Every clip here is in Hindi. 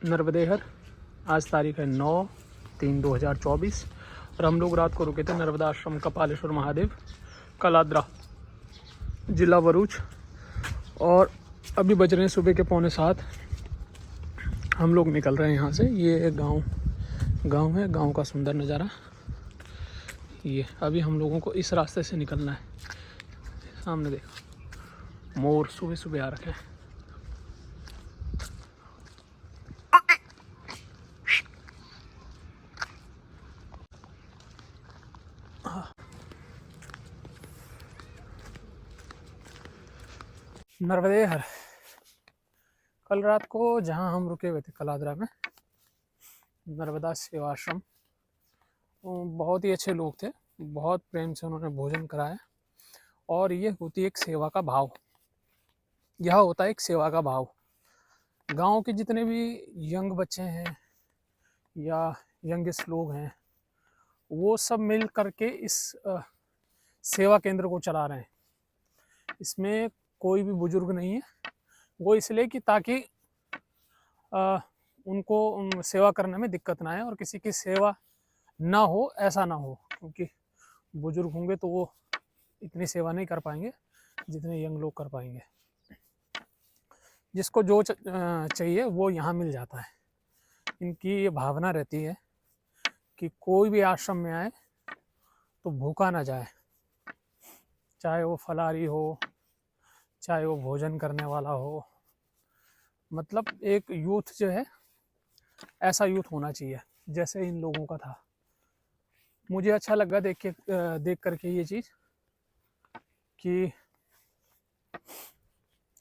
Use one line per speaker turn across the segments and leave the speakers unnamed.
नर्मदेहर। आज तारीख है 9/3/2024 और हम लोग रात को रुके थे नर्मदा आश्रम कपालेश्वर महादेव, कलाद्रा, जिला भरूच। और अभी बज रहे हैं सुबह के 6:45। हम लोग निकल रहे हैं यहाँ से। ये गांव है, गांव का सुंदर नज़ारा ये। अभी हम लोगों को इस रास्ते से निकलना है। सामने देखो मोर सुबह सुबह आ रखे हैं। नर्मदेहर। कल रात को जहाँ हम रुके हुए थे कलाद्रा में, नर्मदा सेवा आश्रम, बहुत ही अच्छे लोग थे, बहुत प्रेम से उन्होंने भोजन कराया। और ये होती है एक सेवा का भाव, यह होता है एक सेवा का भाव। गांव के जितने भी यंग बच्चे हैं या यंगेस्ट लोग हैं, वो सब मिल करके इस सेवा केंद्र को चला रहे हैं। इसमें कोई भी बुजुर्ग नहीं है। वो इसलिए कि ताकि उनको सेवा करने में दिक्कत ना आए और किसी की सेवा ना हो, ऐसा ना हो। क्योंकि बुजुर्ग होंगे तो वो इतनी सेवा नहीं कर पाएंगे जितने यंग लोग कर पाएंगे। जिसको जो चाहिए वो यहाँ मिल जाता है। इनकी ये भावना रहती है कि कोई भी आश्रम में आए तो भूखा ना जाए, चाहे वो फलाहारी हो, चाहे वो भोजन करने वाला हो। मतलब एक यूथ जो है, ऐसा यूथ होना चाहिए जैसे इन लोगों का था। मुझे अच्छा लगा देख करके ये चीज़ कि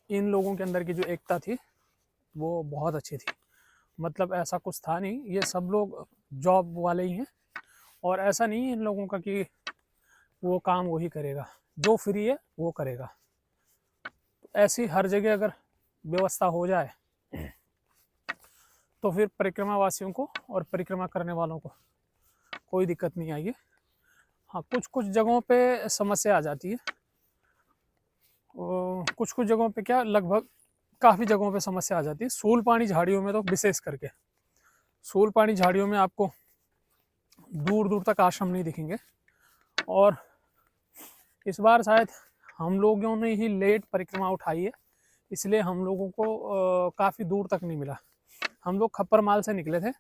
इन लोगों के अंदर की जो एकता थी वो बहुत अच्छी थी। मतलब ऐसा कुछ था नहीं, ये सब लोग जॉब वाले ही हैं। और ऐसा नहीं है इन लोगों का कि वो काम वही करेगा, जो फ्री है वो करेगा। ऐसी हर जगह अगर व्यवस्था हो जाए तो फिर परिक्रमा वासियों को और परिक्रमा करने वालों को कोई दिक्कत नहीं आएगी। हाँ, कुछ जगहों पे समस्या आ जाती है। कुछ जगहों पे क्या, लगभग काफ़ी जगहों पे समस्या आ जाती है। सूलपानी झाड़ियों में तो विशेष करके, सूलपानी झाड़ियों में आपको दूर दूर तक आश्रम नहीं दिखेंगे। और इस बार शायद हम लोगों ने ही लेट परिक्रमा उठाई है, इसलिए हम लोगों को काफ़ी दूर तक नहीं मिला। हम लोग खप्परमाल से निकले थे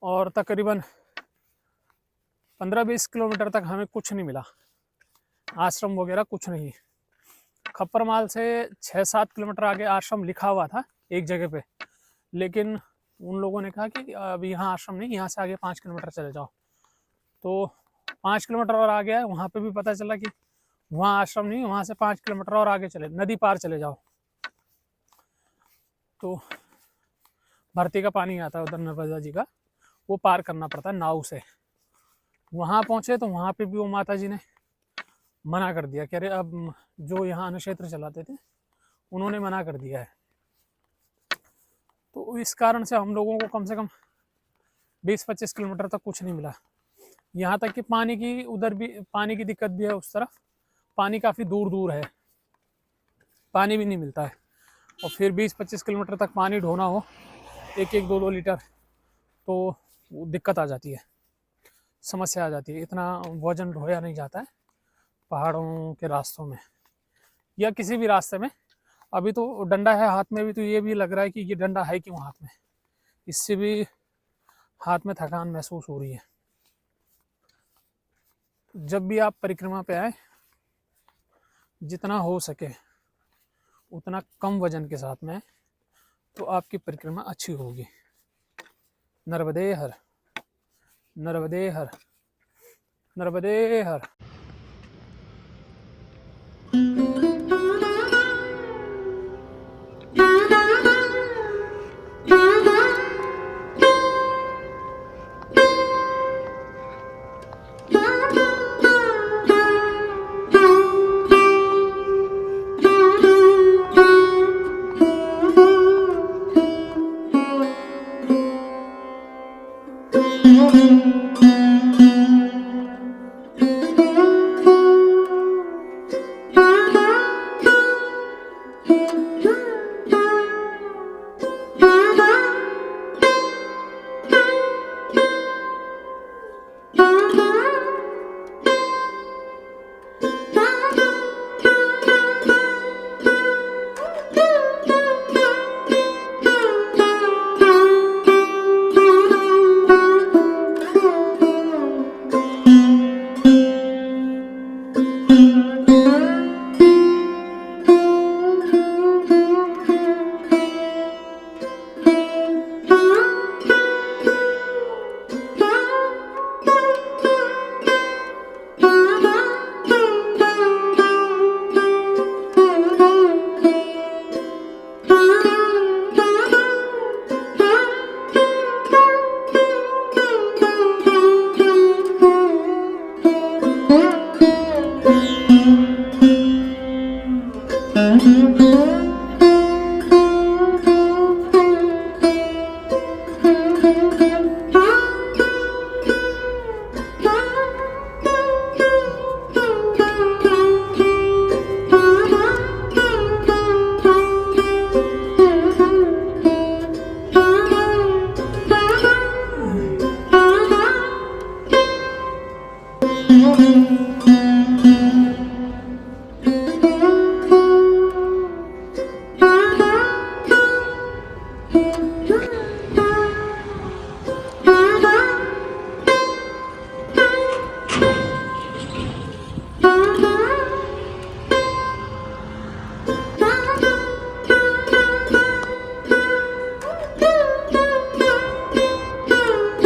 और तकरीबन 15-20 किलोमीटर तक हमें कुछ नहीं मिला, आश्रम वगैरह कुछ नहीं। खप्परमाल से 6-7 किलोमीटर आगे आश्रम लिखा हुआ था एक जगह पे, लेकिन उन लोगों ने कहा कि अब यहाँ आश्रम नहीं, यहाँ से आगे 5 किलोमीटर चले जाओ। तो 5 किलोमीटर और आगे है, वहाँ पे भी पता चला कि वहाँ आश्रम नहीं, वहाँ से 5 किलोमीटर और आगे चले, नदी पार चले जाओ। तो भरती का पानी आता है उधर नर्मदा जी का, वो पार करना पड़ता है नाव से। वहाँ पहुँचे तो वहाँ पे भी वो माता जी ने मना कर दिया कि अरे अब जो यहाँ अन्न क्षेत्र चलाते थे उन्होंने मना कर दिया है। तो इस कारण से हम लोगों को कम से कम 20-25 किलोमीटर तक कुछ नहीं मिला। यहाँ तक कि पानी की, उधर भी पानी की दिक्कत भी है, उस तरफ पानी काफ़ी दूर दूर है, पानी भी नहीं मिलता है। और फिर 20-25 किलोमीटर तक पानी ढोना हो 1-1, 2-2 लीटर, तो दिक्कत आ जाती है, समस्या आ जाती है। इतना वजन ढोया नहीं जाता है पहाड़ों के रास्तों में या किसी भी रास्ते में। अभी तो डंडा है हाथ में भी, तो ये भी लग रहा है कि ये डंडा है क्यों हाथ में, इससे भी हाथ में थकान महसूस हो रही है। जब भी आप परिक्रमा पे आए, जितना हो सके उतना कम वजन के साथ में, तो आपकी परिक्रमा अच्छी होगी। नर्मदेहर, नर्मदेहर, नर्मदेहर।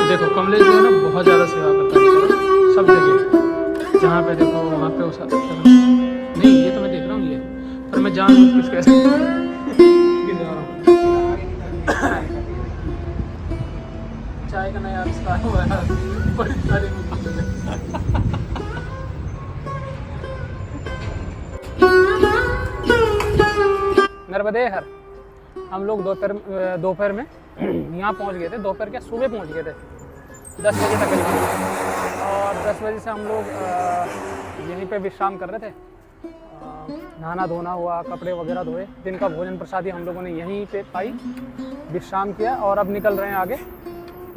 देखो कमलेश जो है ना बहुत ज़्यादा सेवा करता है बेचारा, सब जगह जहाँ पे देखो वहाँ पे उस नहीं, ये तो मैं देख रहा हूँ ये, पर मैं जानबूझ के कैसे जा रहा हूँ। चाय का नया आविष्कार हुआ है, बड़ी सारी नर्मदे हर हम लोग दोपहर में यहाँ पहुँच गए थे। दोपहर क्या, सुबह पहुँच गए थे 10 बजे तक, और 10 बजे से हम लोग यहीं पे विश्राम कर रहे थे। नहाना धोना हुआ, कपड़े वगैरह धोए, दिन का भोजन प्रसादी हम लोगों ने यहीं पे पाई, विश्राम किया, और अब निकल रहे हैं आगे।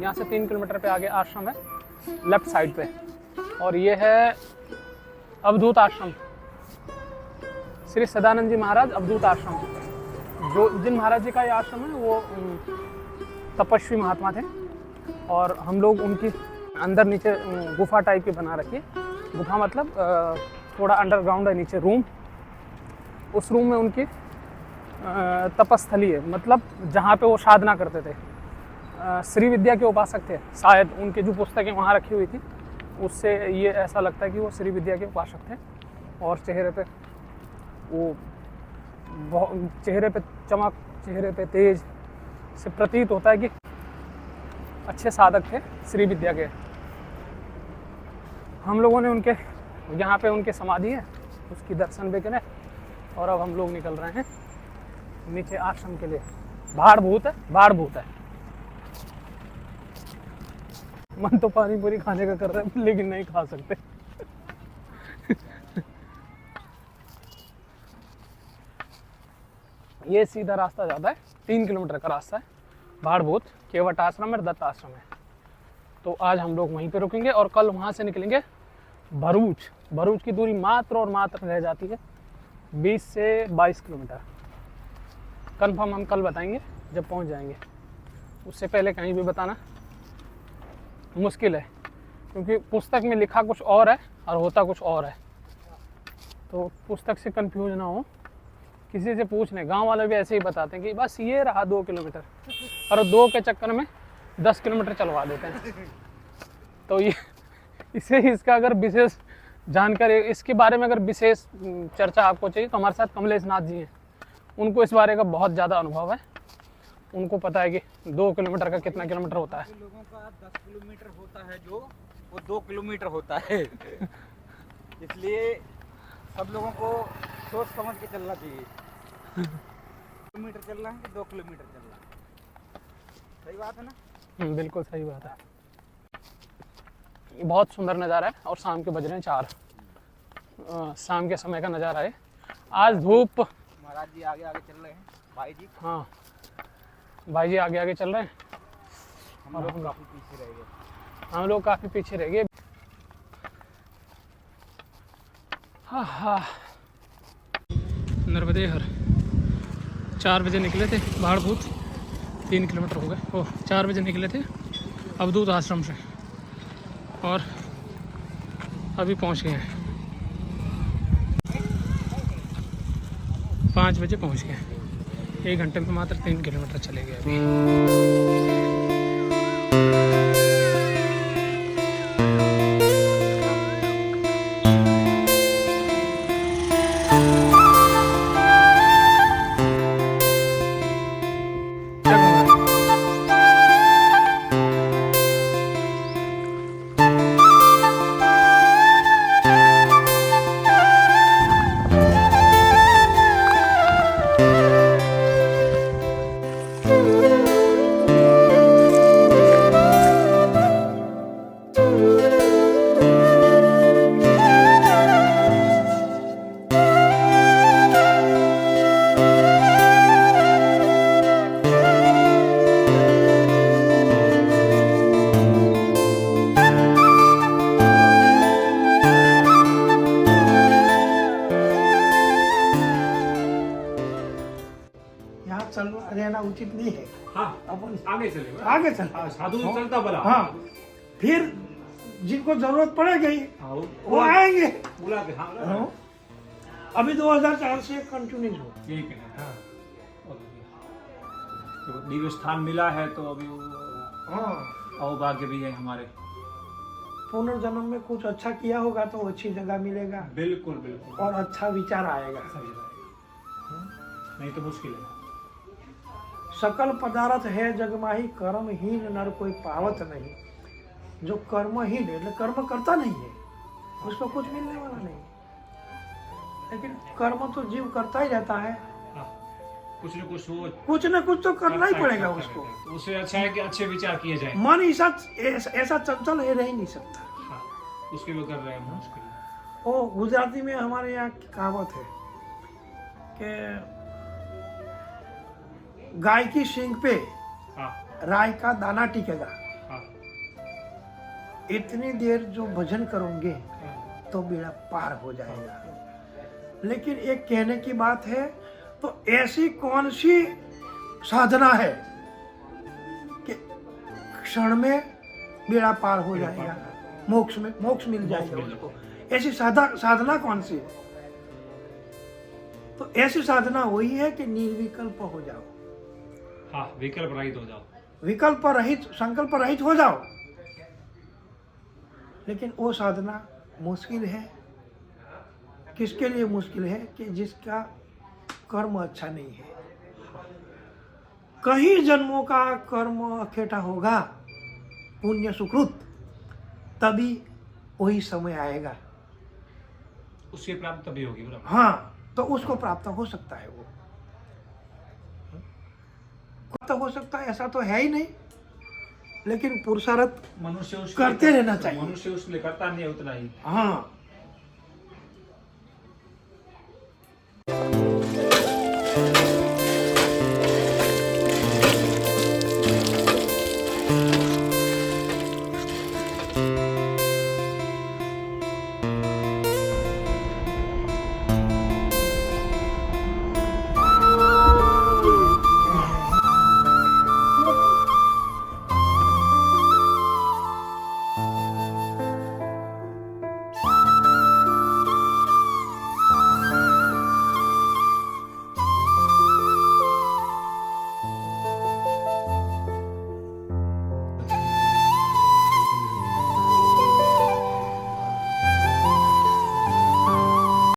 यहाँ से 3 किलोमीटर पे आगे आश्रम है, लेफ्ट साइड पे, और ये है अवधूत आश्रम, श्री सदानंद जी महाराज अवधूत आश्रम। जो जिन महाराज जी का ये आश्रम है वो तपस्वी महात्मा थे, और हम लोग उनकी अंदर नीचे गुफा टाइप की बना रखी है। गुफा मतलब थोड़ा अंडरग्राउंड है नीचे रूम, उस रूम में उनकी तपस्थली है, मतलब जहाँ पे वो साधना करते थे। श्री विद्या के उपासक थे शायद, उनकी जो पुस्तकें वहाँ रखी हुई थी उससे ये ऐसा लगता है कि वो श्री विद्या के उपासक थे। और चेहरे पे वो चेहरे पे चमक, चेहरे पे तेज से प्रतीत होता है कि अच्छे साधक थे श्री विद्या के। हम लोगों ने उनके यहाँ पे उनके समाधि है, उसकी दर्शन भी करें, और अब हम लोग निकल रहे हैं नीचे आश्रम के लिए। भाड़ भूत है। मन तो पानी पूरी खाने का कर रहा है, लेकिन नहीं खा सकते। ये सीधा रास्ता जाता है, 3 किलोमीटर का रास्ता है, भाड़ भूत, केवट आश्रम और दत्त आश्रम है। तो आज हम लोग वहीं पे रुकेंगे, और कल वहाँ से निकलेंगे भरूच। भरूच की दूरी मात्र और मात्र रह जाती है 20 से 22 किलोमीटर। कंफर्म हम कल बताएंगे जब पहुँच जाएंगे, उससे पहले कहीं भी बताना मुश्किल है, क्योंकि पुस्तक में लिखा कुछ और है और होता कुछ और है। तो पुस्तक से कंफ्यूज ना हो, किसी से पूछ लें। गांव वाले भी ऐसे ही बताते हैं कि बस ये रहा 2 किलोमीटर, और 2 के चक्कर में 10 किलोमीटर चलवा देते हैं। तो ये इसका अगर विशेष जानकारी, इसके बारे में अगर विशेष चर्चा आपको चाहिए तो हमारे साथ कमलेश नाथ जी हैं, उनको इस बारे का बहुत ज़्यादा अनुभव है। उनको पता है कि 2 किलोमीटर का कितना किलोमीटर होता है।
लोगों का 10 किलोमीटर होता है, जो वो 2 किलोमीटर होता है। इसलिए सब लोगों को सोच समझ के चलना चाहिए। किलोमीटर चलना है कि 2 किलोमीटर चलना है, सही बात है ना?
बिल्कुल सही बात है। बहुत सुंदर नज़ारा है, और शाम के बज रहे हैं 4, शाम के समय का नज़ारा है। आज धूप,
महाराज जी आगे आगे चल रहे हैं, भाई जी।
हाँ, भाई जी आगे आगे चल रहे हैं,
हम लोग काफ़ी पीछे रह गए।
हम लोग काफ़ी पीछे रह गए। हाँ, नर्मदे हर 4 बजे निकले थे, भाड़ भूत 3 किलोमीटर हो गए। ओह, 4 बजे निकले थे अवधूत आश्रम से, और अभी पहुंच गए हैं 5 बजे पहुंच गए। 1 घंटे में मात्र 3 किलोमीटर चले गए अभी।
अपन
आगे चले
आगे चल।
हाँ, साधु चलता भला।
हाँ, फिर जिनको जरूरत पड़ेगी
हाँ,
वो आएंगे।
बुला के। हाँ
हाँ। अभी 2004 से कंटिन्यू हो।
यही कहना। हाँ, तो दिव्य स्थान मिला है तो अभी वो
हाँ,
अवभाग्य भी है हमारे।
पुनर्जन्म में कुछ अच्छा किया होगा तो अच्छी जगह मिलेगा
बिल्कुल बिल्कुल,
और अच्छा विचार आएगा।
सही बात। नहीं तो मुश्किल है।
सकल पदार्थ है जगमाही, कर्महीन नर कोई पावत नहीं। जो कर्महीन है, मतलब कर्म करता नहीं है, उसको कुछ मिलने वाला नहीं। लेकिन कर्म तो जीव करता ही रहता है,
हाँ, कुछ न कुछ वो
कुछ ना कुछ तो करना ही पड़ेगा उसको।
उससे अच्छा है कि अच्छे विचार किए जाए।
मन ऐसा चंचल है, रह ही नहीं सकता।
हाँ, उसके वो कर रहे हैं मुश्किल है।
वो गुजराती में हमारे यहाँ की कहावत है कि गाय की सींग पे
हाँ
राय का दाना टिकेगा।
हाँ
इतनी देर जो भजन करोगे
हाँ,
तो बेड़ा पार हो जाएगा। लेकिन एक कहने की बात है, तो ऐसी कौन सी साधना है कि क्षण में बेड़ा पार हो जाएगा, मोक्ष मिल जाएगा उसको। ऐसी साधना कौन सी है? तो ऐसी साधना वही है कि निर्विकल्प हो जाओ,
हाँ, विकल्प रहित हो जाओ,
विकल्प रहित, संकल्प रहित हो जाओ। लेकिन वो साधना मुश्किल है। किसके लिए मुश्किल है? कि जिसका कर्म अच्छा नहीं है। कई जन्मों का कर्म इकट्ठा होगा, पुण्य सुकृत, तभी वही समय आएगा।
उसकी प्राप्त तभी होगी बराबर।
हाँ, तो उसको प्राप्त हो सकता है। वो प्राप्त हो सकता है ऐसा तो है ही नहीं, लेकिन पुरुषार्थ
मनुष्य उसके
करते रहना चाहिए।
मनुष्य उसके लिए करता नहीं है उतना ही।
हाँ,